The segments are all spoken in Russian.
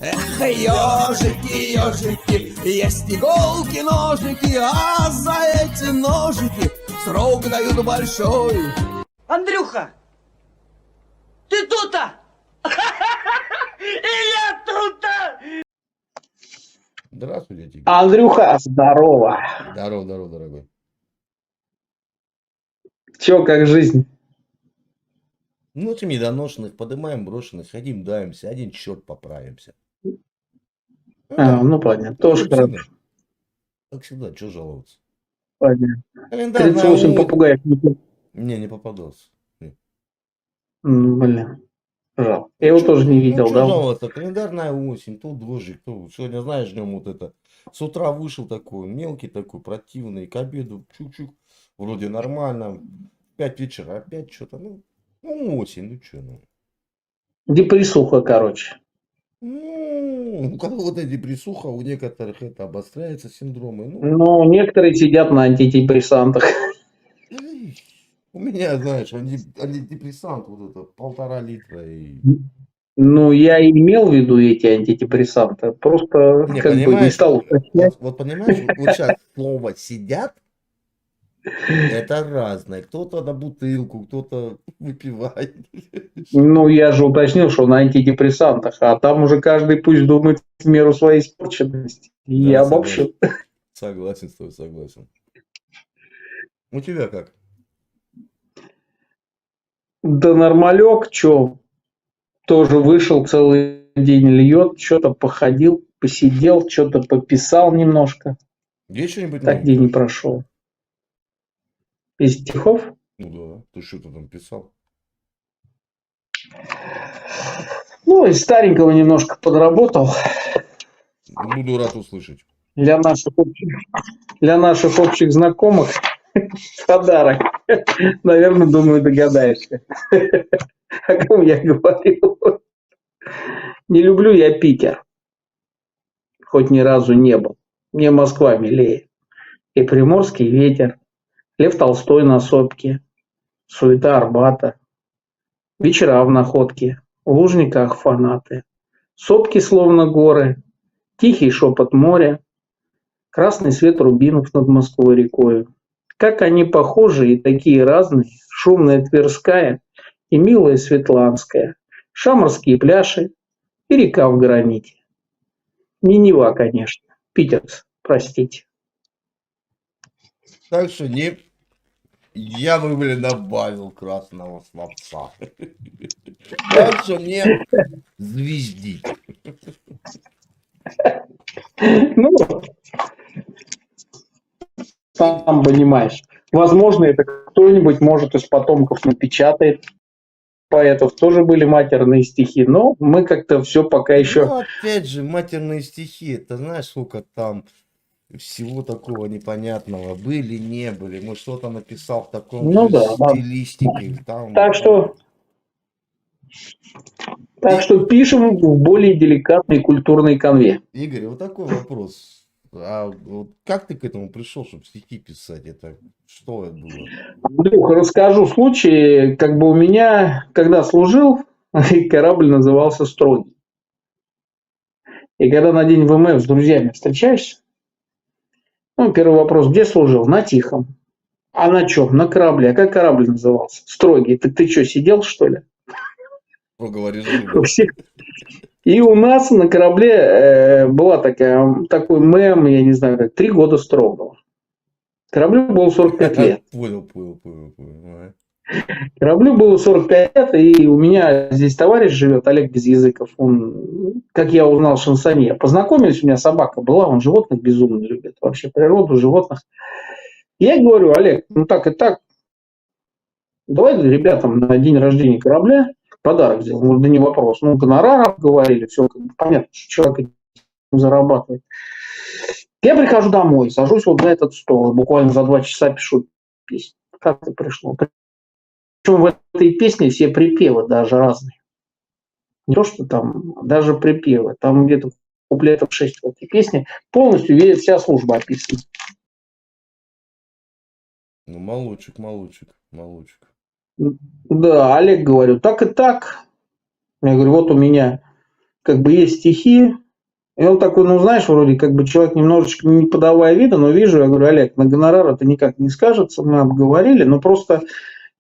Эх, ежики, ежики, есть иголки, ножики, а за эти ножики срок дают большой. Андрюха, ты тут-то? И я тут-то! Здравствуйте, Тигр. Андрюха, здорово. Здорово, здорово, дорогой. Чё, как жизнь? Ночами недоношенных, поднимаем брошенных, ходим, давимся, один черт поправимся. Ну понятно, тоже как всегда. хорошо. Как всегда, что жаловаться? Понятно. Календарная 38 попугаев. Не попадался. Блин, жалко. Я его тоже не видел, что да? жаловаться? Календарная осень, тут дождик, тут. Сегодня, знаешь, днем вот это. С утра вышел такой, мелкий такой, противный, к обеду, чук-чук. Вроде нормально. 5 вечера опять что-то. Ну, осень, ну что, ну. Депрессуха, короче. У кого-то депрессуха, у некоторых это обостряется синдромы. Ну, некоторые сидят на антидепрессантах. У меня, знаешь, антидепрессант вот это 1,5 литра. Ну, я и имел в виду эти антидепрессанты. Просто Не, как бы не понимаешь, стал уточнять. вот понимаешь, вот сейчас слово сидят, это разное. Кто-то на бутылку, кто-то выпивает. Ну, я же уточнил, что на антидепрессантах. А там уже каждый пусть думает в меру своей испорченности. Да, Я обобщил. Согласен с тобой, согласен. У тебя как? Да нормалек, чё? Тоже вышел, целый день льет, что-то походил, посидел, что-то пописал немножко. Есть что-нибудь Так новенькое? день и прошел. Из стихов? Ну да, ты что-то там писал. Ну, из старенького немножко подработал. Буду рад услышать. Для наших общих знакомых подарок. Наверное, думаю, догадаешься. О ком я говорил. Не люблю я Питер. Хоть ни разу не был. Мне Москва милее. И приморский ветер. Лев Толстой на сопке. Суета Арбата. Вечера в находке. В Лужниках фанаты. Сопки словно горы. Тихий шепот моря. Красный свет рубинов над Москвой рекою. Как они похожи и такие разные. Шумная Тверская и милая Светланская. Шаморские пляжи и река в граните. Не Нева, конечно. Питерц, простите. Так что я бы, блин, добавил красного словца. Так что не звездить. Ну, сам понимаешь. Возможно, это кто-нибудь, может, из потомков напечатает. Поэтов тоже были матерные стихи, но мы как-то все пока еще... Ну, опять же, матерные стихи, это знаешь, сколько там всего такого непонятного были, не были. Мы что-то написал в таком Ну же да, да. стилистике. Там, Так что пишем в более деликатной культурной канве. Игорь, вот такой вопрос. А вот как ты к этому пришел, чтобы стихи писать? Это что это было? Андрюха, расскажу случай. Как бы у меня, когда служил, корабль назывался «Строгий». И когда на день ВМФ с друзьями встречаешься, ну, первый вопрос, где служил? На Тихом. А на чем? На корабле. А как корабль назывался? «Строгий». Так ты что, сидел, что ли? Проговори У всех. И у нас на корабле была такой мем, я не знаю, как 3 года строгого. Кораблю было 45 лет. Понял. Кораблю было 45 лет, и у меня здесь товарищ живет, Олег Безязыков. Он, как я узнал, шансонье. Познакомились, у меня собака была, он животных безумно любит. Вообще природу, животных. Я говорю, Олег, ну так и так, давай ребятам на день рождения корабля подарок сделаем. Он говорит, да не вопрос. Ну, гонорар говорили, все понятно, что человек зарабатывает. Я прихожу домой, сажусь вот за этот стол, буквально за 2 часа пишу песню. Как это пришло? Причем в этой песне все припевы даже разные. Не то, что там, даже припевы. Там где-то куплетов 6 в этой песне. Полностью вся служба описана. Ну, молодчик. Да, Олег говорю, так и так. Я говорю, вот у меня как бы есть стихи, и он такой, ну, знаешь, вроде как бы человек немножечко не подавая вида, но вижу, я говорю, Олег, на гонорар это никак не скажется, мы обговорили, но просто,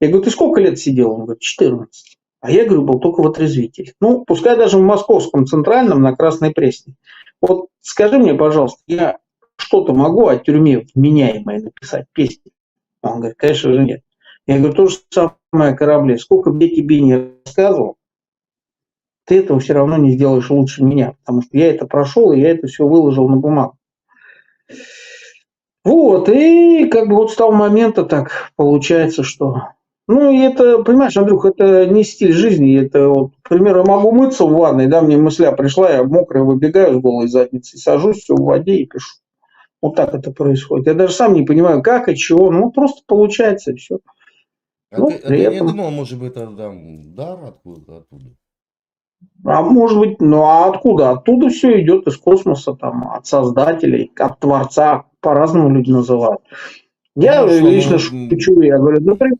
я говорю, ты сколько лет сидел? Он говорит, 14. А я, говорю, был только в отрезвителе. Ну, пускай даже в Московском Центральном на Красной Пресне. Вот скажи мне, пожалуйста, я что-то могу о тюрьме вменяемое написать, песни? Он говорит, конечно же нет. Я говорю, то же самое о корабле. Сколько бы я тебе не рассказывал, ты этого все равно не сделаешь лучше меня, потому что я это прошел, и я это все выложил на бумагу. Вот, и как бы вот с того момента так получается, что... Ну, и это, понимаешь, Андрюх, это не стиль жизни, это вот, к примеру, я могу мыться в ванной, да, мне мысля пришла, я мокрый выбегаю с голой задницей, сажусь все в воде и пишу. Вот так это происходит. Я даже сам не понимаю, как и чего, ну, просто получается, и все. Ну, при ты не этом... думал, может быть, это там дар оттуда? А может быть, ну а откуда? Оттуда все идет из космоса, там, от создателей, от Творца, по-разному люди называют. Я Потому что, лично ну, шучу, я говорю, например,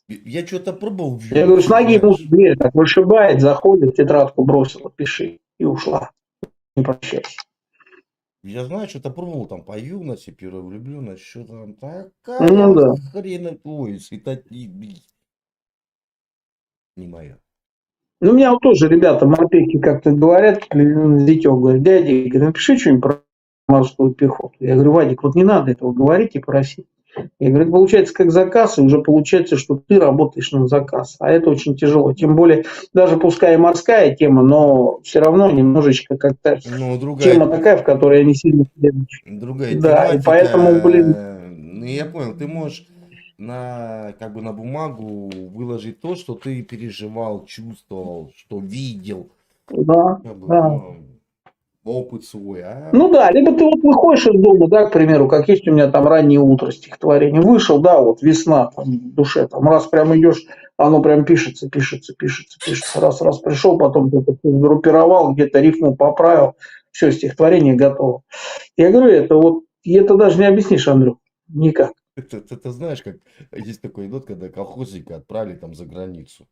я что-то пробовал в я говорю, с Unity, ноги ему знаешь. дверь так вышибает, заходит, тетрадку бросила, пиши, и ушла. Не прощайся. Я знаю, что-то пробовал там по юности, первая влюбленность, что там Ну такая да. хрена, ой, не мое. Ну, у меня вот тоже ребята, морпехи как-то говорят, Зятёк говорит, дядя, напиши что-нибудь про морскую пехоту. Я говорю, Вадик, вот не надо этого говорить и просить. Я говорю, это получается как заказ, и уже получается, что ты работаешь на заказ. А это очень тяжело. Тем более, даже пускай и морская тема, но все равно немножечко как-то Ну, тема такая, в которой я не сильно следующий. другая Да, и поэтому, блин, тематика. Ну, я понял, ты можешь на, как бы на бумагу выложить то, что ты переживал, чувствовал, что видел, да, как бы, да. ну, опыт свой, а? Ну да, либо ты вот выходишь из дома, да, к примеру, как есть у меня там раннее утро стихотворение, вышел, да, вот весна там, в душе, там раз прям идешь, оно прям пишется, раз пришел, потом где-то группировал, где-то рифму поправил, все, стихотворение готово. Я говорю, это вот, и это даже не объяснишь, Андрюх, никак. Ты знаешь, как есть такой анекдот, когда колхозника отправили там за границу.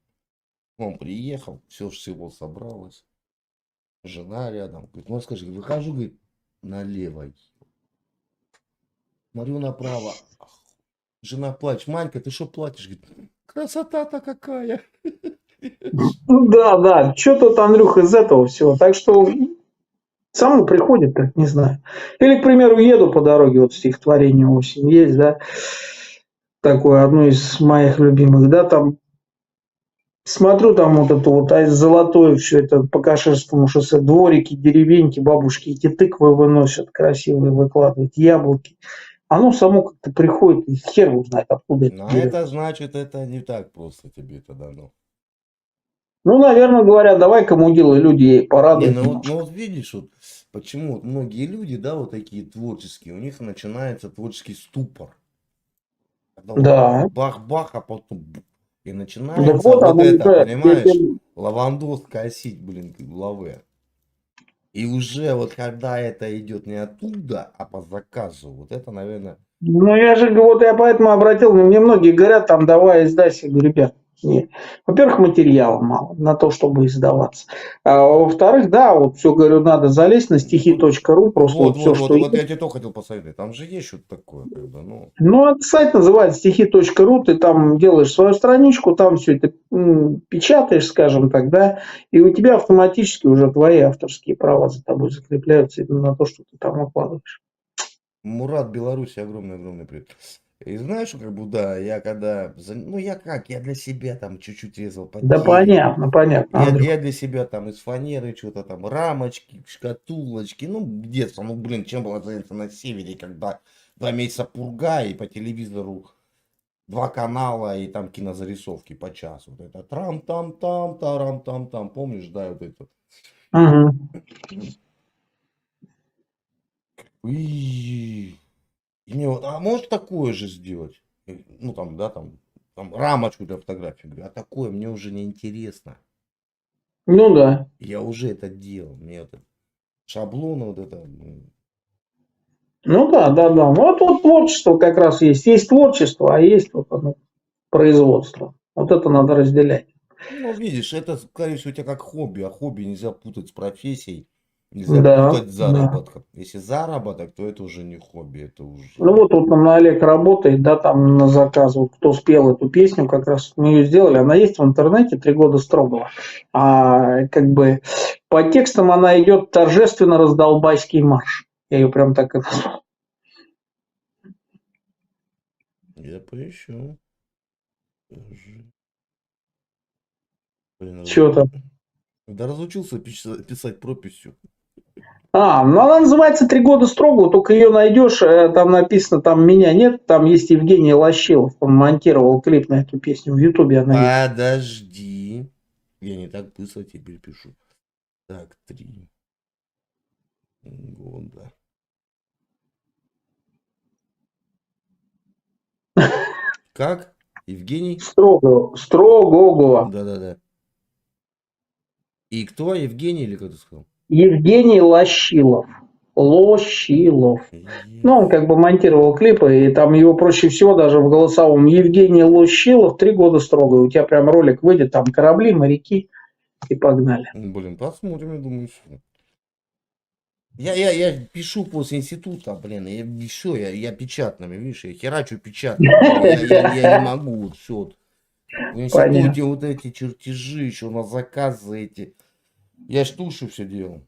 Он приехал, все всего собралось, жена рядом. Говорит, ну скажи, выхожу, говорит, налево. Смотрю направо. Жена плачет. Манька, ты что плачешь? Говорит, красота-то какая. Ну да, да, что тут, Андрюх, из этого всего. Так что само приходит, как не знаю. Или, к примеру, еду по дороге, вот стихотворение «Осень» есть, да, такое одно из моих любимых, да, там смотрю там вот это вот золотое все это по Каширскому шоссе, дворики, деревеньки, бабушки эти тыквы выносят красивые, выкладывают, яблоки. Оно само как-то приходит, и хер его знает, откуда это Ну, берется. это значит, это не так просто тебе это дано. Ну, наверное, говорят, давай-ка, мудила, люди ей Не, порадуют. ну вот видишь, вот почему вот многие люди, да, вот такие творческие, у них начинается творческий ступор. Когда вот Да. бах-бах, а потом и Так начинается вот, вот оно это, это, понимаешь, лавандос косить, блин, лаве. И уже вот когда это идет не оттуда, а по заказу, вот это, наверное, ну, я же, вот я поэтому обратил, мне многие говорят, там, давай издайся. Я говорю, ребят, нет. Во-первых, материала мало на то, чтобы издаваться. А во-вторых, да, вот все, говорю, надо залезть на стихи.ру, просто вот все, что вот есть. я тебе только хотел посоветовать, там же есть что-то такое, как бы, ну. Ну, этот сайт называется стихи.ру, ты там делаешь свою страничку, там все это печатаешь, скажем так, да, и у тебя автоматически уже твои авторские права за тобой закрепляются именно на то, что ты там выкладываешь. Мурат, Беларусь, огромный привет. И знаешь, как бы, да, я когда, ну я как, я для себя там чуть-чуть резал по Да дереву. понятно, Андрюх. Я для себя там из фанеры что-то там, рамочки, шкатулочки, ну, детство, ну, блин, чем было заняться на севере, когда 2 месяца пурга и по телевизору 2 канала и там кинозарисовки по часу. Вот это трам-там-там, тарам-там-там, помнишь, да, вот это. Угу. И мне вот, а можешь такое же сделать? Ну, там, да, там рамочку для фотографии. Говорю, а такое мне уже не интересно. Ну да. Я уже это делал. Мне это шаблоны вот это. Ну да. Вот творчество как раз есть. Есть творчество, а есть вот оно, производство. Вот это надо разделять. Ну, видишь, это, скорее всего, у тебя как хобби, а хобби нельзя путать с профессией, нельзя Да, путать с да. заработком. Если заработок, то это уже не хобби, это уже... Ну вот тут нам на Олег работает, да, там на заказ, вот кто спел эту песню, как раз мы ее сделали, она есть в интернете, 3 года строгого. А как бы по текстам она идет торжественно раздолбайский марш. Я ее прям так и назвал. Я поищу. Даже- Блин, Чё там? да разучился писать прописью. Ну она называется «3 года строго», только ее найдешь, там написано, там меня нет, там есть Евгений Лощилов, он монтировал клип на эту песню, в Ютубе она есть. Подожди. Я не так быстро теперь пишу. Так, 3 года. Как? Евгений? Строгого. Да-да-да. И кто? Евгений или как ты сказал? Евгений Лощилов. Лощилов. Ну, он как бы монтировал клипы, и там его проще всего даже в голосовом Евгений Лощилов, 3 года строго. У тебя прям ролик выйдет, там корабли, моряки, и погнали. Блин, посмотрим, я думаю, что. Я пишу после института, блин, я печатными, видишь, я херачу печатными, я не могу, вот все. Вот. В институте Понятно. вот эти чертежи, еще на заказы эти. Я ж туши все делал.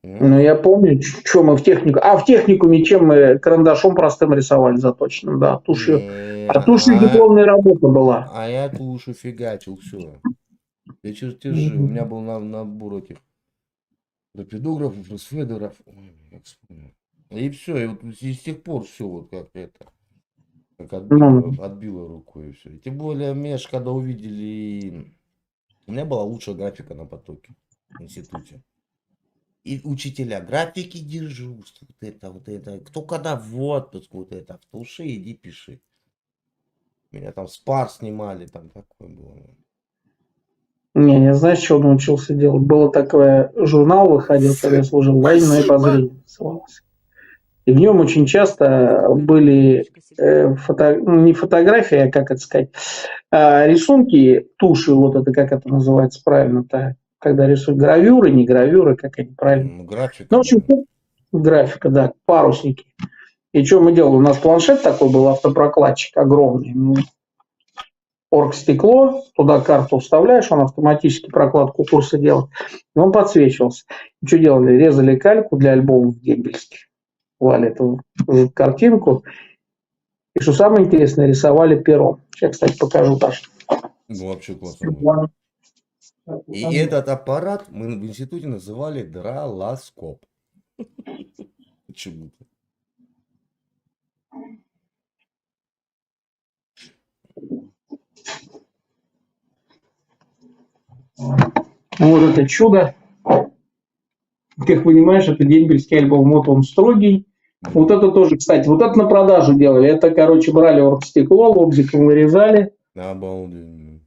Ну, я помню, что мы в технику... в техникуме чем мы карандашом простым рисовали заточенным, да, тушью. Не, А тушью дипломная работа была. а я тушу фигачил, все. Я чертежи, у меня Мгм. был набор этих рапидографов, ресфедеров. Ой, как вспомнил. И все, и вот и с тех пор все вот как это, как Ну, отбило рукой и все. Тем более, меня ж когда увидели, у меня была лучшая графика на потоке в институте. И учителя, графики дежурств, вот это, кто когда в отпуск, вот это, в туши иди пиши. Меня там с пар снимали, там такое было. не знаешь, что научился делать? Было такое, журнал выходил, когда я служил, «Военное обозрение» назывался. И в нем очень часто были не фотографии, а как это сказать, рисунки туши, вот это как это называется правильно-то, когда рисуют гравюры, не гравюры, как они правильно. Ну, Ну, графика, в общем, да. графика, да, парусники. И что мы делали? У нас планшет такой был, автопрокладчик огромный. Оргстекло, туда карту вставляешь, он автоматически прокладку курса делает, и он подсвечивался. И что делали? Резали кальку для альбомов дембельских, клали эту картинку, и что самое интересное, рисовали пером. Сейчас, кстати, покажу даже. Ну, вообще классно было. И этот аппарат мы в институте называли дралоскоп. Почему-то. Вот это чудо. Как понимаешь, это дембельский альбом. Вот он строгий. Вот это тоже, кстати, вот это на продажу делали. Это, короче, брали оргстекло, лобзиком вырезали, Обалденно.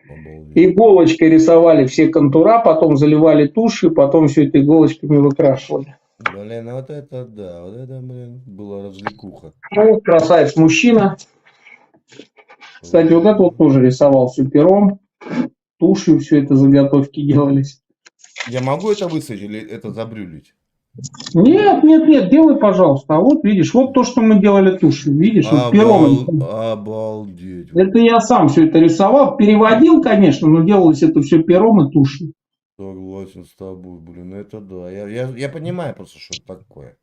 Обалденно. иголочкой рисовали все контура, потом заливали тушью, потом все это иголочками выкрашивали. Блин, а вот это да, вот это, блин, была развлекуха. Ну, красавец мужчина. Кстати, вот это вот тоже рисовал все пером, тушью, все это заготовки делались. Я могу это высадить или это забрюлить? Нет, делай, пожалуйста. А вот видишь, вот то, что мы делали тушью. Видишь, вот пером. Обалдеть. Это я сам все это рисовал. Переводил, конечно, но делалось это все пером и тушью. Согласен с тобой, блин, это да. Я понимаю просто, что это такое.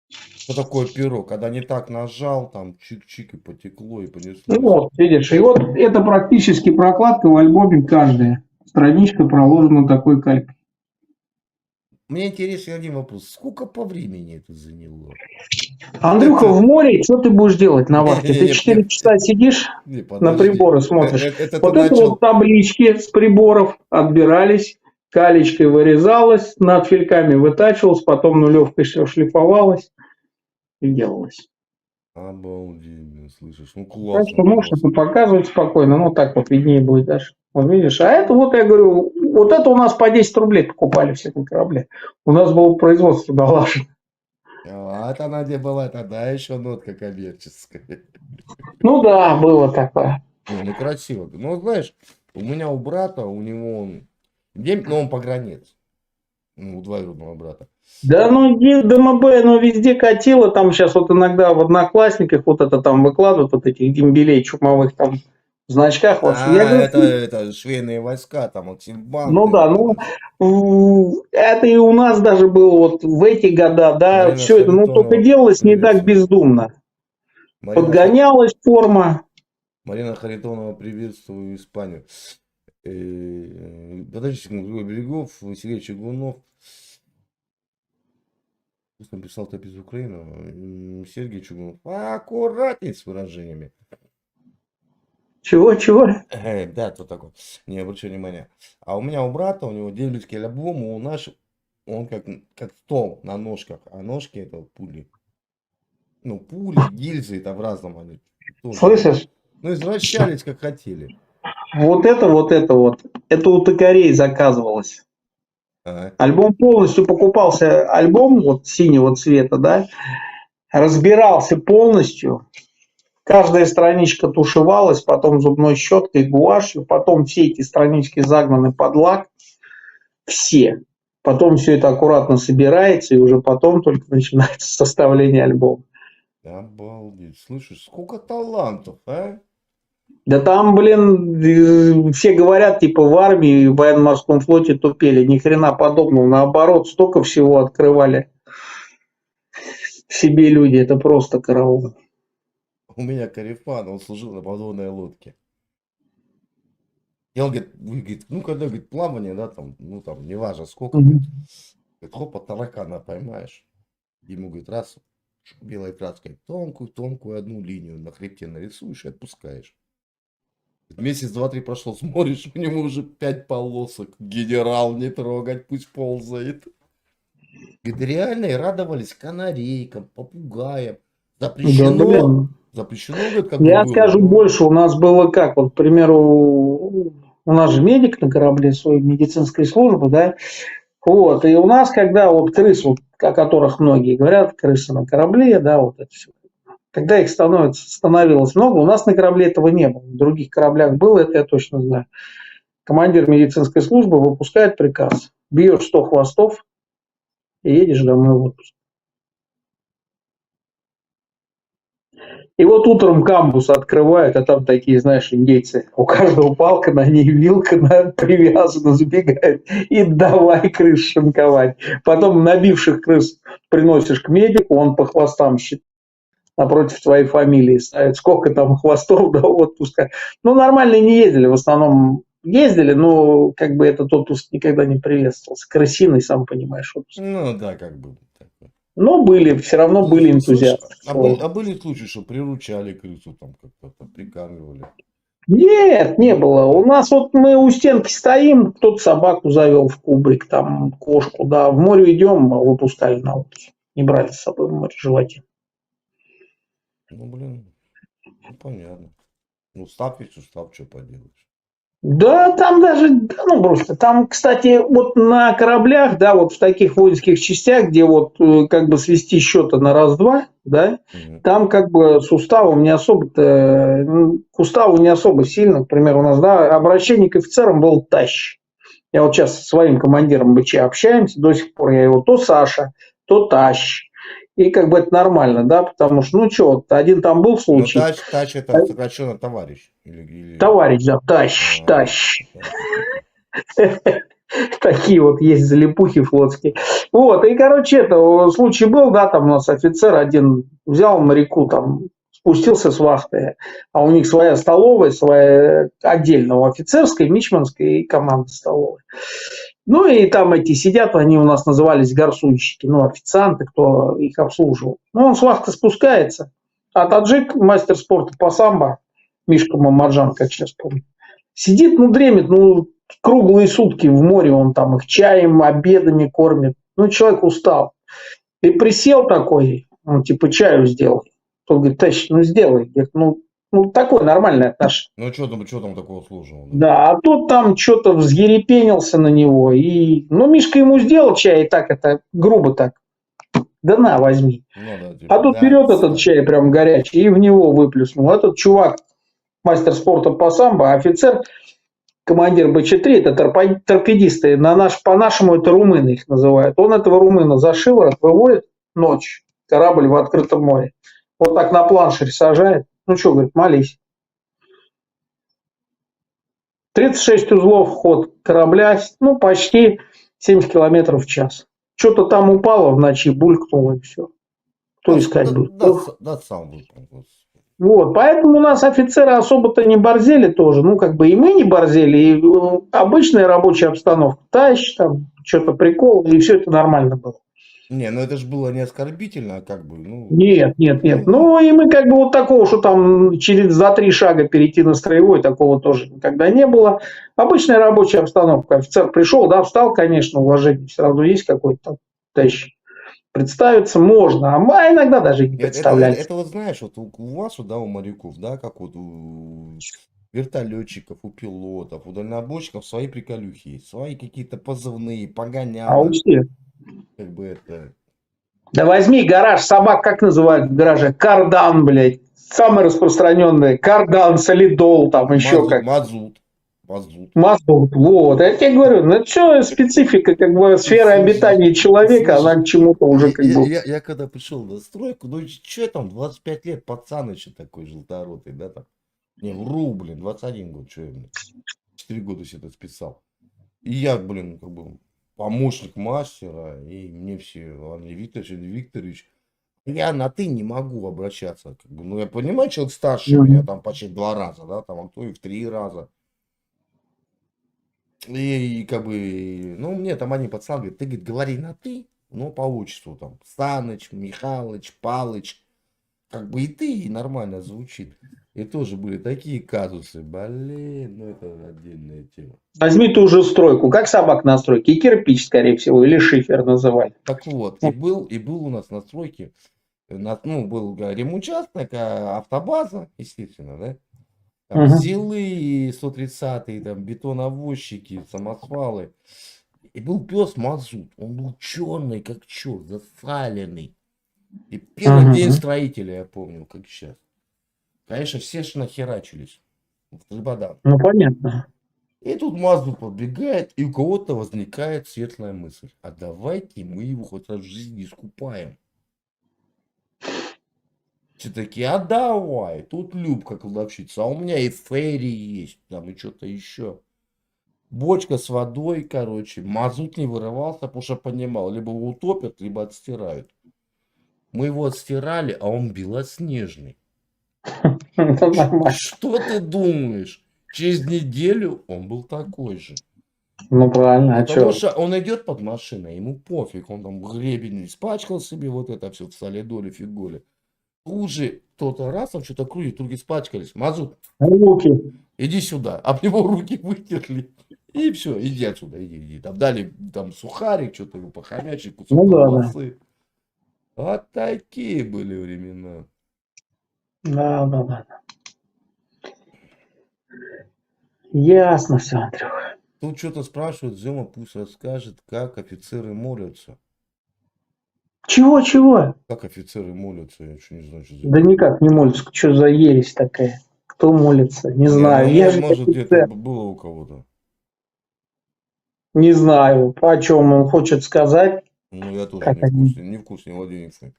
Что такое перо? Когда не так нажал, там чик-чик и потекло, и Ну понеслось. вот, видишь, и вот это практически прокладка в альбоме каждая. Страничка проложена такой калькой. Мне интересен один вопрос. Сколько по времени это заняло? Андрюха, в море, что ты будешь делать на вахте? Ты Не-не-не, 4 часа сидишь, Не, на подожди. приборы смотришь. Это ты Вот это начал. вот таблички с приборов отбирались, калечкой вырезалось, над фельками вытачивалось, потом нулевкой все шлифовалось и делалось. Обалденно, слышишь? Ну Так классно, что можешь классно. это показывать спокойно, ну так вот виднее будет даже. Вот видишь, а это вот я говорю, вот это у нас по 10 рублей покупали все на корабле. У нас было производство налажено. А это Надя была тогда еще нотка коммерческая. Ну да, было такое. Не, ну красиво. Ну, знаешь, У меня у брата, у него он, но он погранец. Ну, у двоюродного брата. Да, ну, ДМБ, ну, везде катило, там сейчас вот иногда в Одноклассниках вот это там выкладывают, вот этих дембелей чумовых там в значках вообще. Я говорю, Это швейные войска, там, Аксельбанк. ну да, ну, это и у нас даже было вот в эти года, да, Марина все это, ну, только Харитонова, делалось не привет. так бездумно. Марина, Подгонялась форма. Марина Харитонова, приветствую Испанию. Подожди секунду, Берегов, Сергей Чугунов. Пусть написал то из Украины. Сергей Чугунов. Аккуратней с выражениями. Чего? Да, то такое. Не обращай внимания. А у меня у брата, у него дебильский альбом, у наш, он как стол на ножках, а ножки это пули. Ну, пули, гильзы, там в разном они. Тоже. Слышишь? Ну, извращались, как хотели. Вот это у токарей заказывалось. Ага. Альбом полностью покупался, альбом вот синего цвета, да, разбирался полностью. Каждая страничка тушевалась, потом зубной щеткой, гуашью, потом все эти странички загнаны под лак, все. Потом все это аккуратно собирается, и уже потом только начинается составление альбома. Обалдеть. Слышишь, сколько талантов, а? Да там, блин, все говорят, типа в армии и в военно-морском флоте тупели. Ни хрена подобного. Наоборот, столько всего открывали в себе люди. Это просто караул. У меня Карифан, он служил на подводной лодке. И он говорит, ну когда, говорит, плавание, да, там, ну там, неважно сколько, говорит, хопа, таракана поймаешь. Ему, говорит, раз, белой краской, тонкую одну линию на хребте нарисуешь и отпускаешь. Месяц, два, три прошел, смотришь, у него уже 5 полосок. Генерал, не трогать, пусть ползает. Говорит, реально и радовались канарейкам, попугаям. Запрещено, говорит, как Я бы скажу было. больше, у нас было как, вот, к примеру, у нас же медик на корабле своей медицинской службы, да, вот, и у нас, когда вот крыс, вот, о которых многие говорят, крысы на корабле, да, вот это все, когда их становилось много, у нас на корабле этого не было, в других кораблях было, это я точно знаю. Командир медицинской службы выпускает приказ, бьешь 100 хвостов и едешь домой в отпуск. И вот утром камбус открывают, а там такие, знаешь, индейцы. У каждого палка, на ней вилка привязана, забегает. И давай крыс шинковать. Потом набивших крыс приносишь к медику, он по хвостам считает. Напротив твоей фамилии ставит. Сколько там хвостов до отпуска. Ну, нормально не ездили. В основном ездили, но как бы этот отпуск никогда не приветствовался. Крысиный, сам понимаешь, отпуск. Ну, да, как бы. Но все равно были энтузиасты. А были случаи, что приручали крысу, там как-то прикармливали? Нет, не было. У нас вот мы у стенки стоим, кто-то собаку завел в кубрик, там кошку, да. В море идем, выпускали на отдых. Не брали с собой в море животин. Ну, блин, ну, понятно. Ну, устав есть устав, что поделаешь. Да, там даже, ну просто, там, кстати, вот на кораблях, да, вот в таких воинских частях, где вот как бы свести счета на раз-два, да, там как бы с уставом не особо-то, к уставу не особо сильно, к примеру, у нас, да, обращение к офицерам был тащ. Я вот сейчас со своим командиром БЧ общаемся, до сих пор я его то Саша, то тащ. И как бы это нормально, да, потому что, ну что, вот один там был случай. Ну, тащ это сокращенно товарищ. Товарищ, да, тащ. Такие вот есть залипухи флотские. Вот, и, короче, это случай был, да, там у нас офицер один взял моряку, там, спустился с вахты, а у них своя столовая, своя отдельного офицерская, мичманская и команда столовой. Ну, и там эти сидят, они у нас назывались гарсунщики, ну, официанты, кто их обслуживал. Ну, он с вахты спускается, а таджик, мастер спорта по самбо, Мишка Мамаджан, как сейчас помню, сидит, ну, дремит, ну, круглые сутки в море, он там их чаем, обедами кормит. Ну, человек устал. И присел такой, ну, типа, чаю сделай. Тот говорит, тащи, ну, сделай. Говорит, ну, такое нормальное отношение. Ну, что там такого сложного? Да, а тот там что-то взъерепенился на него. И, ну, Мишка ему сделал чай, и так это, грубо так. Да на, возьми. Ну, да, типа, А тут берет этот чай прям горячий и в него выплюснул. Этот чувак, мастер спорта по самбо, офицер, командир БЧ-3, это торпедисты, по-нашему это румыны их называют. Он этого румына за шиворот выводит ночь, корабль в открытом море. Вот так на планшере сажает. Ну что, говорит, молись. 36 узлов ход корабля, ну почти 70 километров в час. Что-то там упало в ночи, булькнуло и все. Кто искать будет? Да, сам выпал. Вот, поэтому у нас офицеры особо-то не борзели тоже. Ну, как бы и мы не борзели, и обычная рабочая обстановка. Тащ, там, что-то прикол, и все это нормально было. Не, ну это же было не оскорбительно, а как бы, ну... Нет. Ну, и мы как бы вот такого, что там за 3 шага перейти на строевой, такого тоже никогда не было. Обычная рабочая обстановка. Офицер пришел, да, встал, конечно, уважение все равно есть какой-то тащ. Представиться можно, а иногда даже не представляется. Это вот знаешь, вот у вас, да, у моряков, да, как вот у вертолетчиков, у пилотов, у дальнобойщиков свои приколюхи есть, свои какие-то позывные, погонялы. А у всех? Как бы это... Да возьми гараж, собак как называют в гараже? Кардан, блядь. Самый распространенный. Кардан, солидол, там еще как. Мазут. Вот. Я тебе говорю, ну что, специфика, как бы, сфера обитания человека, она к чему-то уже как бы... Я когда пришел на стройку, ну что там, 25 лет, пацан еще такой желторотый, да, там. Не, вру, блин, 21 год, что я, блин, 4 года себе это списал. И я, блин, как бы помощник мастера, и мне все, Андрей Викторович, я на ты не могу обращаться. Как бы, ну, я понимаю, человек старше меня, там почти в 2 раза, да, там, а то и в 3 раза. И как бы, ну, мне там они пацаны говорят, ты, говорит, говори на ты, но по отчеству, там, Саныч, Михалыч, Палыч, как бы и ты, и нормально звучит. И тоже были такие казусы, блин, ну это отдельная тема. Возьми ту же стройку, как собак на стройке, и кирпич, скорее всего, или шифер называли. Так вот, и был у нас на стройке, ну, был ремучасток, автобаза, естественно, да? Там ЗИЛы 130-е, там бетоновозчики, самосвалы. И был пес Мазут. Он был черный, как черт, засаленный. И первый день строителя, я помню, как сейчас. Конечно, все ж нахерачились. В Слободан. Ну, понятно. И тут Мазут подбегает, и у кого-то возникает светлая мысль. А давайте мы его хоть раз в жизни искупаем. Все такие, а давай, тут Любка кладовщица, а у меня и фейри есть, там и что-то еще. Бочка с водой, короче, Мазут не вырывался, потому что понимал, либо его утопят, либо отстирают. Мы его отстирали, а он белоснежный. Что ты думаешь? Через неделю он был такой же. Ну правильно, а Потому что? что он идет под машиной, ему пофиг, он там гребень испачкал себе вот это все в солидоле, фиголе. Хуже кто-то раз, там что-то крутит, руки испачкались. Мазут, Руки. иди сюда. Об него руки вытерли. И все, иди отсюда, иди. Там дали там сухарик, что-то его похомячить, кусок колбасы. Вот такие были времена. Да. Ясно все, Андрюха. Тут что-то спрашивают, Зема пусть расскажет, как офицеры молятся. Чего? Как офицеры молятся, я еще не знаю, что за... Да никак не молятся. Что за ересь такая? Кто молится? Не знаю. Я же может, офицер. где-то было у кого-то. Не знаю, о чем он хочет сказать. Ну, я тоже Как не в курсе, не владею инфой.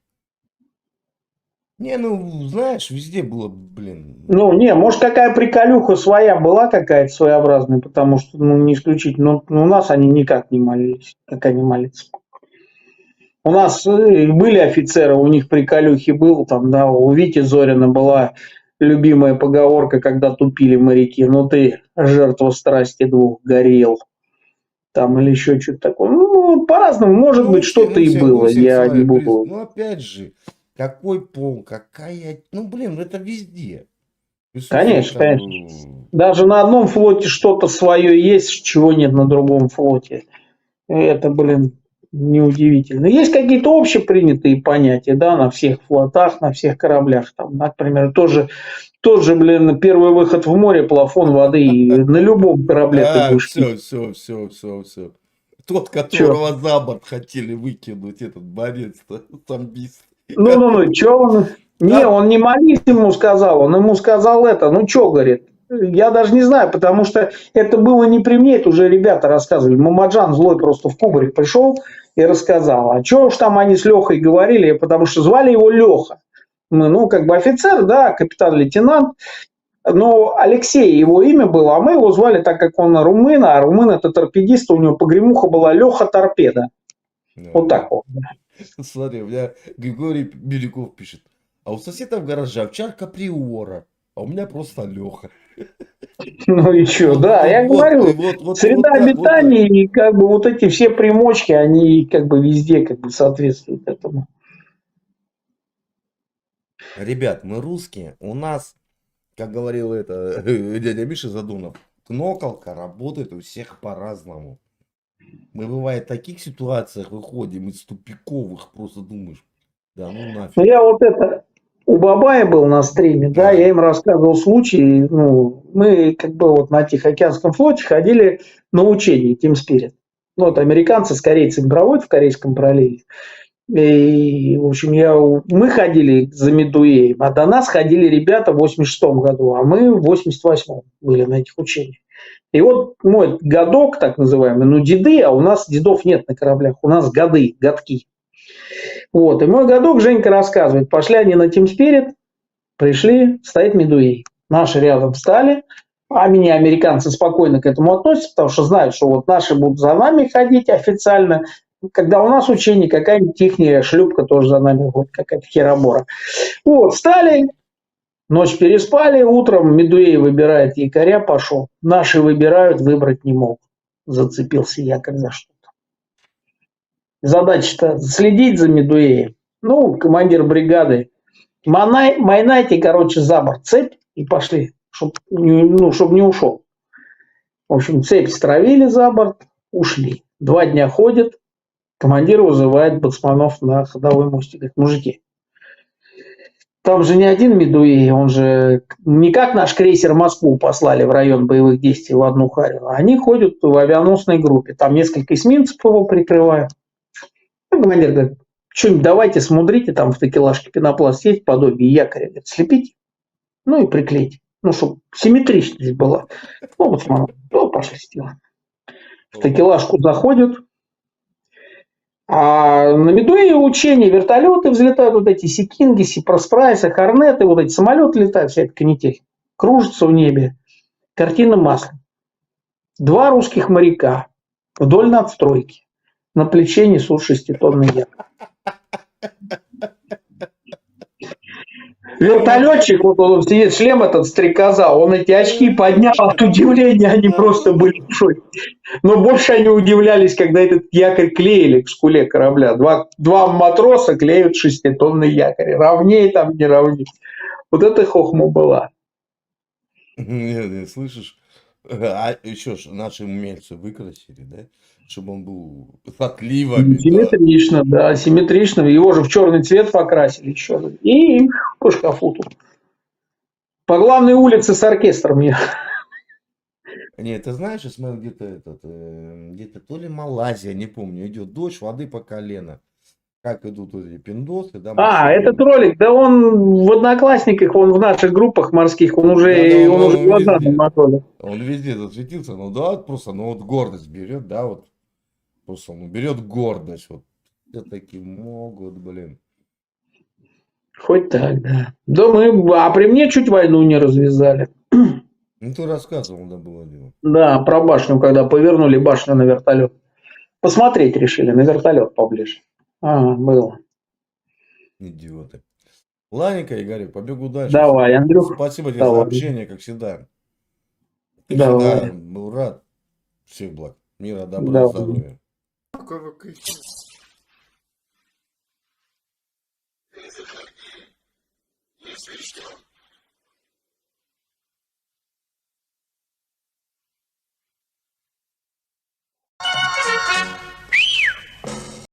Не, ну, знаешь, везде было, блин. Ну, не, может, какая приколюха своя была какая-то своеобразная, потому что, ну, не исключительно. Но у нас они никак не молились, как они молятся. У нас были офицеры, у них приколюхи был, там, да, у Вити Зорина была любимая поговорка, когда тупили моряки, ну ты жертва страсти двух горел. Там или еще что-то такое. Ну, по-разному, может быть, что-то и было, я не буду. Ну, опять же, какой пол, какая... Ну, блин, это везде. Конечно. Даже на одном флоте что-то свое есть, чего нет на другом флоте. Это, блин, неудивительно. Есть какие-то общепринятые понятия, да, на всех флотах, на всех кораблях. Там, например, тоже, блин, первый выход в море, плафон воды, и на любом корабле ты будешь. Все. Тот, которого за борт хотели выкинуть, этот борец, самбист. Ну, что он... Не, он не молись ему сказал, он ему сказал это, ну что, говорит, Я даже не знаю, потому что это было не при мне, это уже ребята рассказывали. Мамаджан злой просто в кубрик пришел и рассказал. А что уж там они с Лехой говорили, потому что звали его Леха. Мы, ну, как бы офицер, да, капитан-лейтенант. Но Алексей его имя было, а мы его звали, так как он румын, а румын это торпедист, у него погремуха была Леха Торпеда. Вот так вот. Смотри, у меня Григорий Бирюков пишет. А у соседа в гараже овчарка Приора, а у меня просто Леха. Ну и что, да, я говорю, среда обитания и как бы вот эти все примочки, они как бы везде как бы соответствуют этому. Ребят, мы русские, у нас, как говорил это дядя Миша Задунов, кнокалка работает у всех по-разному. Мы бывает в таких ситуациях выходим из тупиковых, просто думаешь, да ну Ну нафиг. я вот это, у Бабая был на стриме, да, я им рассказывал случай, ну, мы как бы вот на Тихоокеанском флоте ходили на учение Team Spirit. Ну, вот американцы с корейцами проводят в Корейском проливе. И, в общем, мы ходили за Медуеем, а до нас ходили ребята в 86-м году, а мы в 88-м были на этих учениях. И вот мой годок, так называемый, ну, деды, а у нас дедов нет на кораблях, у нас годы, годки. Вот, и мой годок Женька рассказывает, пошли они на Team Spirit, пришли, стоит Медуей. Наши рядом встали, а меня американцы спокойно к этому относятся, потому что знают, что вот наши будут за нами ходить официально. Когда у нас учение, какая-нибудь ихняя шлюпка тоже за нами ходит, какая-то херобора. Вот, встали, ночь переспали, утром Медуей выбирает якоря, пошел. Наши выбирают, выбрать не могут. Зацепился якорь за что-то. Задача-то следить за Медуеем. Ну, командир бригады. Майнайте, короче, за борт цепь и пошли, чтобы не ушел. В общем, цепь стравили за борт, ушли. 2 дня ходят, командир вызывает боцманов на ходовой мостик. Говорит, мужики, там же не один Медуей, он же не как наш крейсер Москву послали в район боевых действий в одну харю. Они ходят в авианосной группе, там несколько эсминцев его прикрывают. И командир говорит, что-нибудь давайте, смотрите, там в такелажке пенопласт есть, подобие якоря. Говорит, слепите, ну и приклейте. Ну, чтобы симметричность была. Ну, вот смотрите, ну, пошли сделаем. В такелажку заходят. А на Медуе учения, вертолеты взлетают, вот эти Сикинги, Сипроспрайсы, Хорнеты, вот эти самолеты летают, вся эта канитель. Кружится в небе. Картина маслом. 2 русских моряка вдоль надстройки. На плече несут 6-тонный якорь. Вертолетчик, вот он сидит, шлем этот стрекоза, он эти очки поднял от удивления, они просто были в шоке. Но больше они удивлялись, когда этот якорь клеили к скуле корабля. Два матроса клеют 6-тонный якорь. Ровнее там не ровнее. Вот это хохма была. Слышишь? А еще ж наши умельцы выкрасили, да? Чтобы он был с отливами. Симметрично, да, симметрично. Его же в черный цвет покрасили еще. И по шкафу тут. По главной улице с оркестром я. Не, ты знаешь, я смотрел где-то то ли Малайзия, не помню, идет дождь, воды по колено. Как идут эти пиндосы, да? Этот ролик, да он в Одноклассниках, он в наших группах морских, он уже глаза намотали. Он везде засветился, ну да, просто, ну вот гордость берет, да, вот. Просто он берет гордость, вот. Все таки могут, блин. Хоть так, да. А при мне чуть войну не развязали. Ну ты рассказывал, да, было дело. Да, про башню, когда повернули башню на вертолет. Посмотреть решили, на вертолет поближе. Было. Идиоты. Ладненько, Игорь, побегу дальше. Давай, Андрюх. Спасибо тебе за общение, как всегда. Давай. Всегда был рад. Всех благ. Мира, добра, здоровья. Если что,